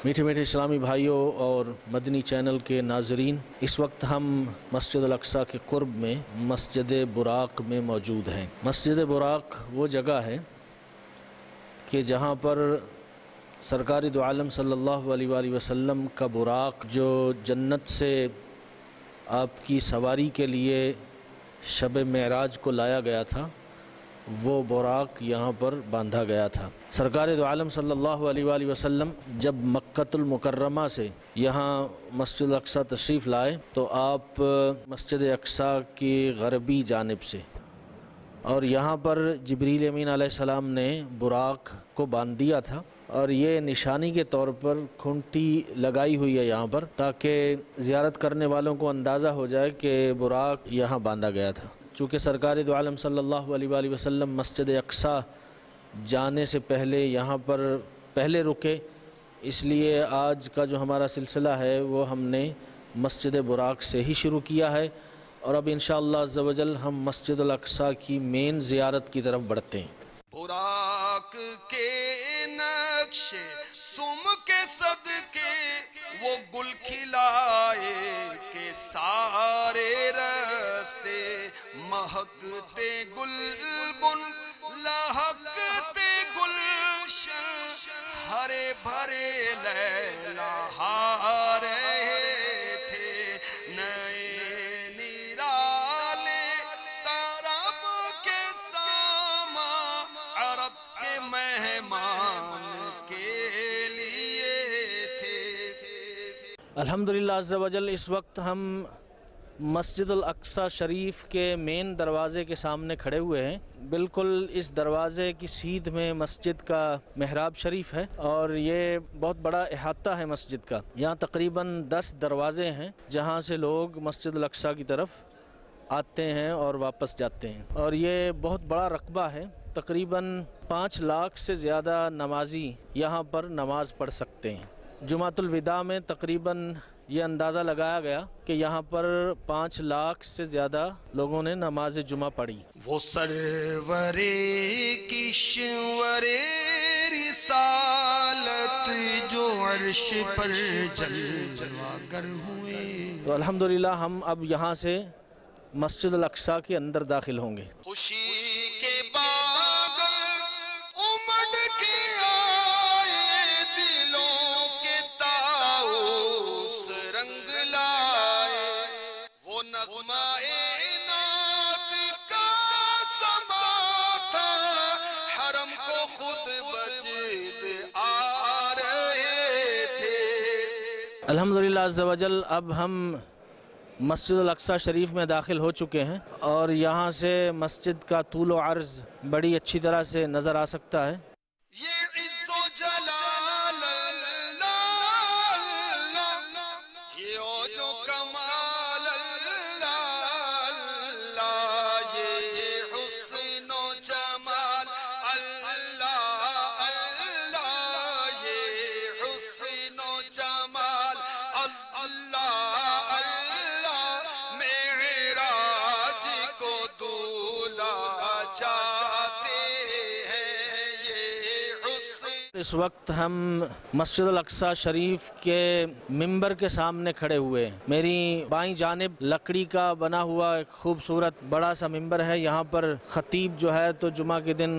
میٹھے میٹھے اسلامی بھائیوں اور مدنی چینل کے ناظرین، اس وقت ہم مسجد الاقصی کے قرب میں مسجد براق میں موجود ہیں۔ مسجد براق وہ جگہ ہے کہ جہاں پر سرکار دو عالم صلی اللہ علیہ وآلہ وسلم کا براق جو جنت سے آپ کی سواری کے لیے شب معراج کو لایا گیا تھا، وہ براق یہاں پر باندھا گیا تھا۔ سرکار دو عالم صلی اللہ علیہ وآلہ وسلم جب مکۃ المکرمہ سے یہاں مسجد الاقصی تشریف لائے تو آپ مسجد اقصی کی غربی جانب سے، اور یہاں پر جبریل امین علیہ السلام نے براق کو باندھ دیا تھا، اور یہ نشانی کے طور پر کھنٹی لگائی ہوئی ہے یہاں پر، تاکہ زیارت کرنے والوں کو اندازہ ہو جائے کہ براق یہاں باندھا گیا تھا۔ چونکہ سرکار دو عالم صلی اللہ علیہ وآلہ وسلم مسجد اقصی جانے سے پہلے یہاں پر پہلے رکے، اس لیے آج کا جو ہمارا سلسلہ ہے وہ ہم نے مسجد براق سے ہی شروع کیا ہے، اور اب انشاءاللہ عز و جل ہم مسجد الاقصی کی مین زیارت کی طرف بڑھتے ہیں۔ براق کے نقشے سم کے صدقے وہ گل کھلائے کہ سارے رستے مہکتے گلبن لہکتے گلشن، ہرے بھرے لیلا ہا رہے تھے نئے نرالے طرب کے ساما عرب کے مہمان کے لیے تھے۔ الحمدللہ عز و جل اس وقت ہم مسجد الاقصی شریف کے مین دروازے کے سامنے کھڑے ہوئے ہیں۔ بالکل اس دروازے کی سیدھ میں مسجد کا محراب شریف ہے، اور یہ بہت بڑا احاطہ ہے مسجد کا۔ یہاں تقریباً 10 دروازے ہیں جہاں سے لوگ مسجد الاقصی کی طرف آتے ہیں اور واپس جاتے ہیں، اور یہ بہت بڑا رقبہ ہے۔ تقریباً 5 لاکھ سے زیادہ نمازی یہاں پر نماز پڑھ سکتے ہیں۔ جمعۃ الوداع میں تقریباً یہ اندازہ لگایا گیا کہ یہاں پر 5 لاکھ سے زیادہ لوگوں نے نماز جمعہ پڑھی۔ وہ سرور کشور رسالت جو عرش پر جلوہ گر ہوئے۔ تو الحمدللہ ہم اب یہاں سے مسجد الاقصی کے اندر داخل ہوں گے۔ خوشی کے بادل امڑ کے آئے، دلوں کے طاؤس رنگ لائے، وہ نغمہ نعت کا سما تھا، حرم کو خود بجد آ رہے تھے۔ الحمدللہ عز و جل اب ہم مسجد الاقصی شریف میں داخل ہو چکے ہیں، اور یہاں سے مسجد کا طول و عرض بڑی اچھی طرح سے نظر آ سکتا ہے۔ یہ عز و جلال اللہ، یہ عوج و کمال اللہ، یہ حسن و جمال اللہ، یہ حسن و جمال اللہ، معراج کو دولا جاتے ہیں یہ حسن۔ اس وقت ہم مسجد الاقصی شریف کے ممبر کے سامنے کھڑے ہوئے ہیں۔ میری بائیں جانب لکڑی کا بنا ہوا ایک خوبصورت بڑا سا ممبر ہے، یہاں پر خطیب جو ہے تو جمعہ کے دن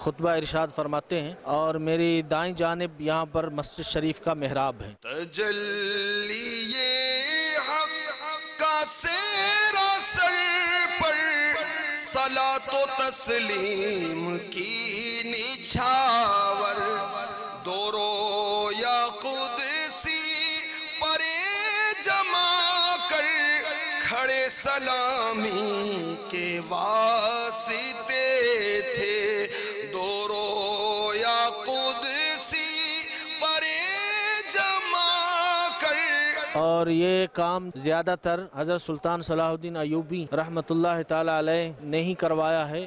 خطبہ ارشاد فرماتے ہیں، اور میری دائیں جانب یہاں پر مسجد شریف کا محراب ہے۔ تجلی حق کا سیرا سر پر، صلاۃ و تسلیم کی نچھاور، دورو یا قدسی پرے جمع کر، کھڑے سلامی کے واسطے تھے، دورو یا قدسی پرے جمع کر۔ اور یہ کام زیادہ تر حضرت سلطان صلاح الدین ایوبی رحمۃ اللہ تعالی علیہ نے ہی کروایا ہے۔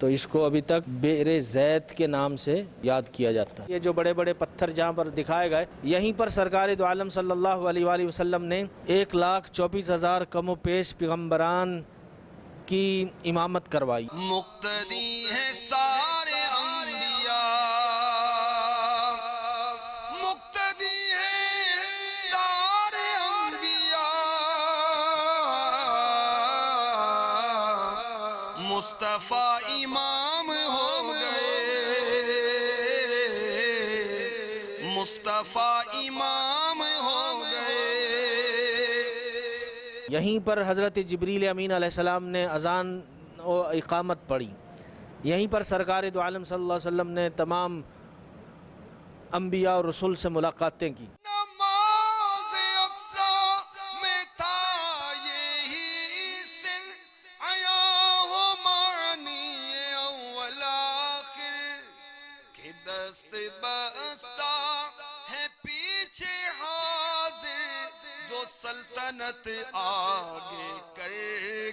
تو اس کو ابھی تک بئر زید کے نام سے یاد کیا جاتا ہے۔ یہ جو بڑے بڑے پتھر جہاں پر دکھائے گئے، یہیں پر سرکار دو عالم صلی اللہ علیہ وآلہ وسلم نے 1,24,000 کم و پیش پیغمبران کی امامت کروائی۔ مقتدی ہے سارے انبیاء، مقتدی ہے سارے انبیاء، مصطفیٰ امام ہو گئے، مصطفیٰ امام ہو گئے۔ یہیں پر حضرت جبریل امین علیہ السلام نے اذان و اقامت پڑھی، یہیں پر سرکار دو عالم صلی اللہ علیہ وسلم نے تمام انبیاء اور رسول سے ملاقاتیں کی۔ نماز اقصیٰ میں تھا یہی سر، آیا ہو معنی اول آخر، کہ دست بستہ ہے پیچھے حاضر، جو سلطنت آگے کر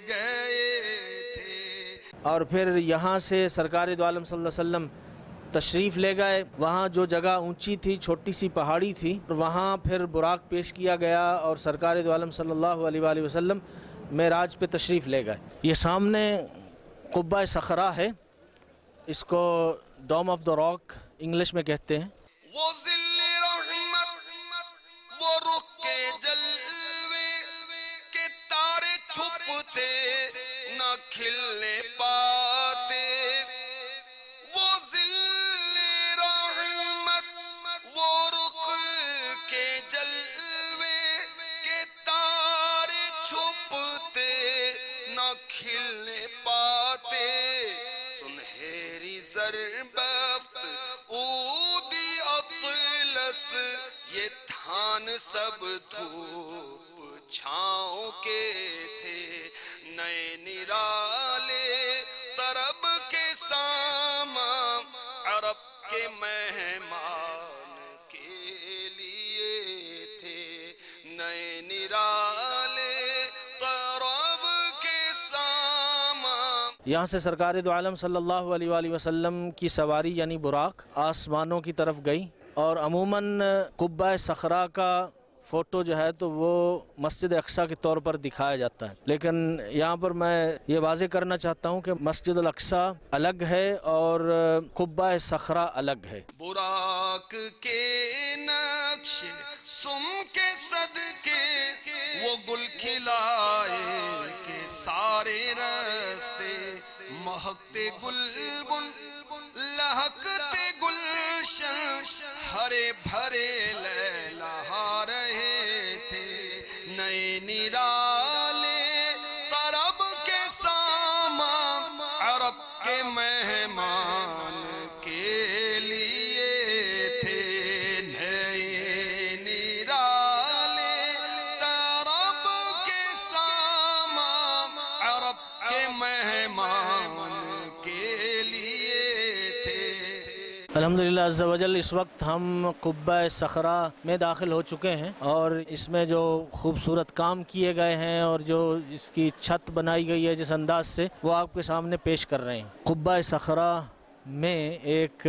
گئے تھے۔ اور پھر یہاں سے سرکار دو عالم صلی اللہ علیہ وسلم تشریف لے گئے، وہاں جو جگہ اونچی تھی، چھوٹی سی پہاڑی تھی، وہاں پھر براق پیش کیا گیا اور سرکار دو عالم صلی اللہ علیہ وآلہ وسلم معراج پہ تشریف لے گئے۔ یہ سامنے قبہ صخرہ ہے، اس کو ڈوم آف دا راک انگلش میں کہتے ہیں۔ وہ ذل رحمت، وہ رخ کے جلوے، کہ تارے چھپتے نہ کھلنے پاتے۔ وہ ذل رحمت، وہ رخ کے جلوے، کہ تارے چھپتے نہ کھلنے پاتے۔ سنہری زربفت اودی اطلس، یہ تھان سب دھوپ چھاؤں کے تھے۔ نئے نرالے طرب کے سامان، عرب کے مہمان کے لیے تھے۔ نئے نرالے طرب کے سامان۔ یہاں سے سرکار دو عالم صلی اللہ علیہ وآلہ وسلم کی سواری یعنی براق آسمانوں کی طرف گئی، اور عموماً قبہ صخرہ کا فوٹو جو ہے تو وہ مسجد اقصیٰ کے طور پر دکھایا جاتا ہے، لیکن یہاں پر میں یہ واضح کرنا چاہتا ہوں کہ مسجد الاقصیٰ الگ ہے اور قبہ صخرہ الگ ہے۔ براق کے نقش سم کے صدقے، وہ گل کھلائے کہ سارے رستے، مہکتے گلبن لہکتے گلشن، ہرے بھرے لہلا رہے تھے۔ نئے نرالے طرب کے سامان، عرب کے مہمان کے لیے تھے۔ نئے نرالے طرب کے سامان، عرب کے مہمان کے لیے تھے۔ الحمدللہ عز و جل اس وقت ہم قبہ صخرہ میں داخل ہو چکے ہیں، اور اس میں جو خوبصورت کام کیے گئے ہیں اور جو اس کی چھت بنائی گئی ہے جس انداز سے، وہ آپ کے سامنے پیش کر رہے ہیں۔ قبہ صخرہ میں ایک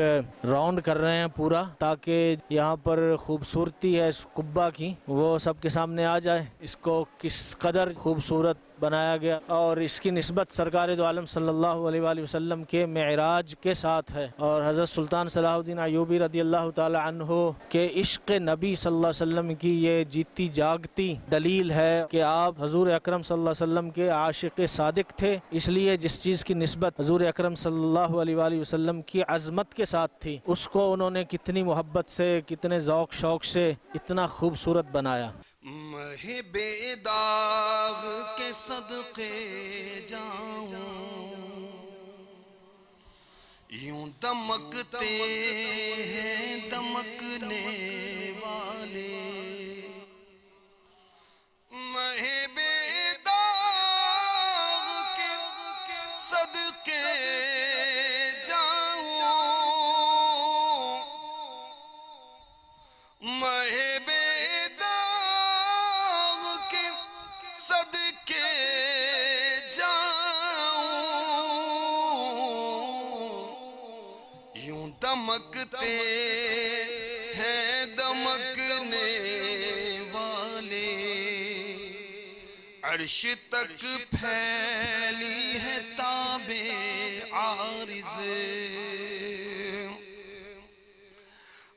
راؤنڈ کر رہے ہیں پورا، تاکہ یہاں پر خوبصورتی ہے اس قبہ کی وہ سب کے سامنے آ جائے، اس کو کس قدر خوبصورت بنایا گیا، اور اس کی نسبت سرکار دو عالم صلی اللہ علیہ وآلہ وسلم کے معراج کے ساتھ ہے، اور حضرت سلطان صلاح الدین ایوبی رضی اللہ تعالی عنہ کے عشق نبی صلی اللہ علیہ وسلم کی یہ جیتی جاگتی دلیل ہے کہ آپ حضور اکرم صلی اللہ علیہ وسلم کے عاشق صادق تھے، اس لیے جس چیز کی نسبت حضور اکرم صلی اللہ علیہ وآلہ وسلم کی عظمت کے ساتھ تھی، اس کو انہوں نے کتنی محبت سے، کتنے ذوق شوق سے اتنا خوبصورت بنایا۔ مہ بے داغ کے صدقے جاؤں، یوں دمکتے ہیں دمکنے والے۔ مہ بے داغ کے صدقے جاؤں، مہ بے صدقے جاؤں، عرش تک پھیلی ہے تاب عارض،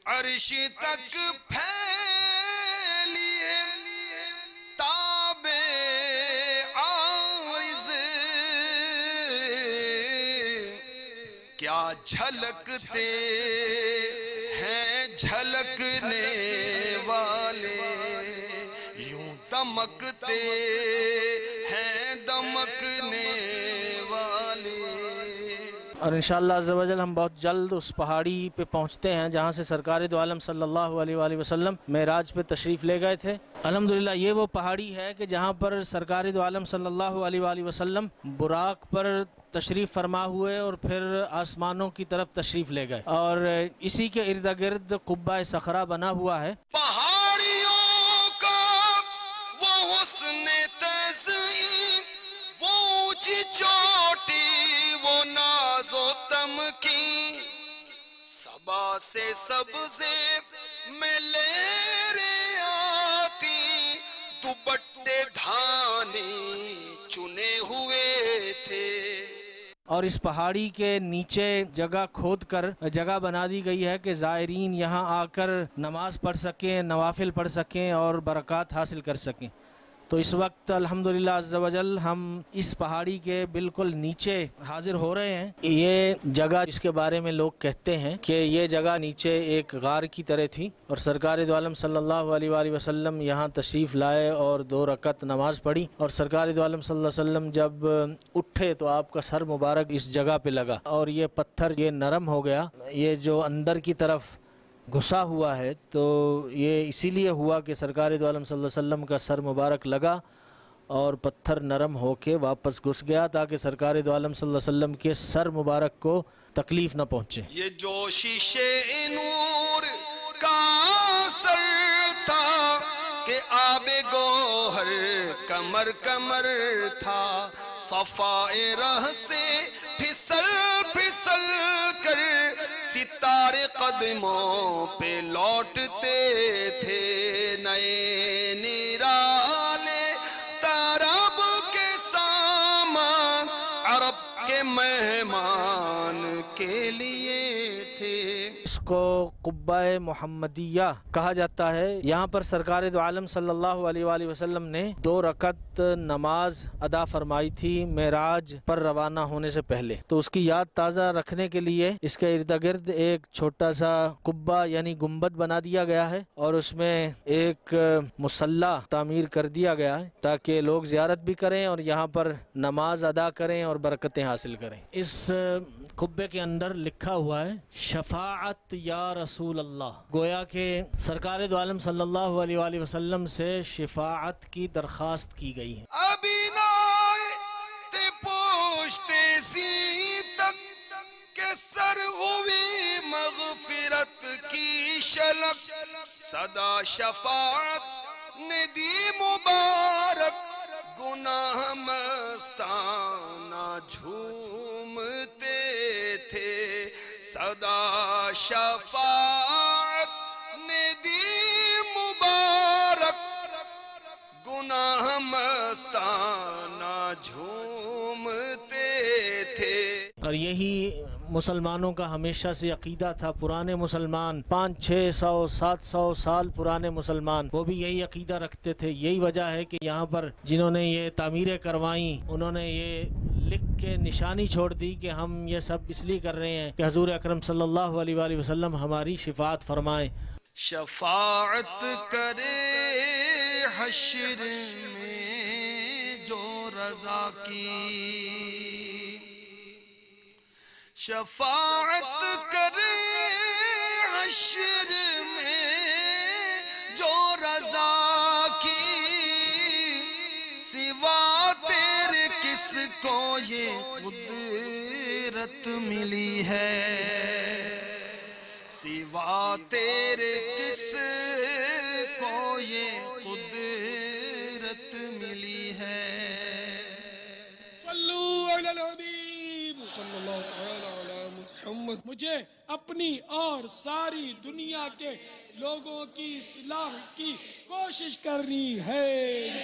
عرش تک پھیلی ہے تاب عارض، کیا جھلکتے ہیں جھلکنے والے، یوں دمکتے ہیں دمکنے والے۔ اور انشاءاللہ عز و جل ہم بہت جلد اس پہاڑی پہ پہنچتے ہیں جہاں سے سرکار دو عالم صلی اللہ علیہ وآلہ وسلم معراج پہ تشریف لے گئے تھے۔ الحمدللہ یہ وہ پہاڑی ہے کہ جہاں پر سرکار دو عالم صلی اللہ علیہ وآلہ وسلم براق پر تشریف فرما ہوئے اور پھر آسمانوں کی طرف تشریف لے گئے، اور اسی کے ارد گرد قبہ صخرہ بنا ہوا ہے۔ پہاڑیوں کا وہ حسن تزئین، وہ اونچی چوٹی، وہ ناز و تمکین، صبا سے سبزے میں لہریں آتی، دوپٹے ڈھانے چنے ہوئے تھے۔ اور اس پہاڑی کے نیچے جگہ کھود کر جگہ بنا دی گئی ہے کہ زائرین یہاں آ کر نماز پڑھ سکیں، نوافل پڑھ سکیں اور برکات حاصل کر سکیں۔ تو اس وقت الحمدللہ عز و جل ہم اس پہاڑی کے بالکل نیچے حاضر ہو رہے ہیں۔ یہ جگہ اس کے بارے میں لوگ کہتے ہیں کہ یہ جگہ نیچے ایک غار کی طرح تھی، اور سرکار دو عالم صلی اللہ علیہ وآلہ وسلم یہاں تشریف لائے اور 2 رکعت نماز پڑھی، اور سرکار دو عالم صلی اللہ علیہ وسلم جب اٹھے تو آپ کا سر مبارک اس جگہ پہ لگا، اور یہ پتھر یہ نرم ہو گیا، یہ جو اندر کی طرف گھسا ہوا ہے، تو یہ اسی لیے ہوا کہ سرکار دو عالم صلی اللہ علیہ وسلم کا سر مبارک لگا اور پتھر نرم ہو کے واپس گھس گیا، تاکہ سرکار دو عالم صلی اللہ علیہ وسلم کے سر مبارک کو تکلیف نہ پہنچے۔ یہ جو شیشے نور کا سر تھا کہ آب گوہر کمر کمر تھا، صفائے رہ سے پھسل پھسل کر ستارے قدموں پہ لوٹتے تھے، نئے نرالے طرب کے سامان عرب کے مہمان کے لیے تھے۔ اس کو قبہ محمدیہ کہا جاتا ہے۔ یہاں پر سرکار دو عالم صلی اللہ علیہ وآلہ وسلم نے 2 رکعت نماز ادا فرمائی تھی معراج پر روانہ ہونے سے پہلے، تو اس کی یاد تازہ رکھنے کے لیے اس کے ارد گرد ایک چھوٹا سا قبہ یعنی گنبد بنا دیا گیا ہے، اور اس میں ایک مصلی تعمیر کر دیا گیا ہے تاکہ لوگ زیارت بھی کریں اور یہاں پر نماز ادا کریں اور برکتیں حاصل کریں۔ اس قبے کے اندر لکھا ہوا ہے شفاعت یا رسول اللہ، گویا کہ سرکار دو عالم صلی اللہ علیہ وآلہ وسلم سے شفاعت کی درخواست کی گئی ہے۔ ابھی نائے تے پوچھتے سی تک کہ سر ہوئی مغفرت کی شلق، صدا شفاعت نے دی مبارک، گناہ مستانہ جھومتے تھے، صدا شفاعت نے دی مبارک، گناہ مستانہ جھومتے تھے۔ اور یہی مسلمانوں کا ہمیشہ سے عقیدہ تھا۔ پرانے مسلمان 500-600-700 سال پرانے مسلمان وہ بھی یہی عقیدہ رکھتے تھے۔ یہی وجہ ہے کہ یہاں پر جنہوں نے یہ تعمیریں کروائیں انہوں نے یہ لکھ کے نشانی چھوڑ دی کہ ہم یہ سب اس لیے کر رہے ہیں کہ حضور اکرم صلی اللہ علیہ وآلہ وسلم ہماری شفاعت فرمائیں۔ شفاعت کرے حشر میں جو رضا کی، شفاعت کرے حشر میں جو رضا کی، سوا تیرے کس کو یہ قدرت ملی ہے، سوا تیرے کس کو یہ قدرت ملی ہے۔ صلو علی الحبیب صلی اللہ تعالی علی محمد۔ مجھے اپنی اور ساری دنیا کے لوگوں کی اصلاح کی کوشش کرنی ہے۔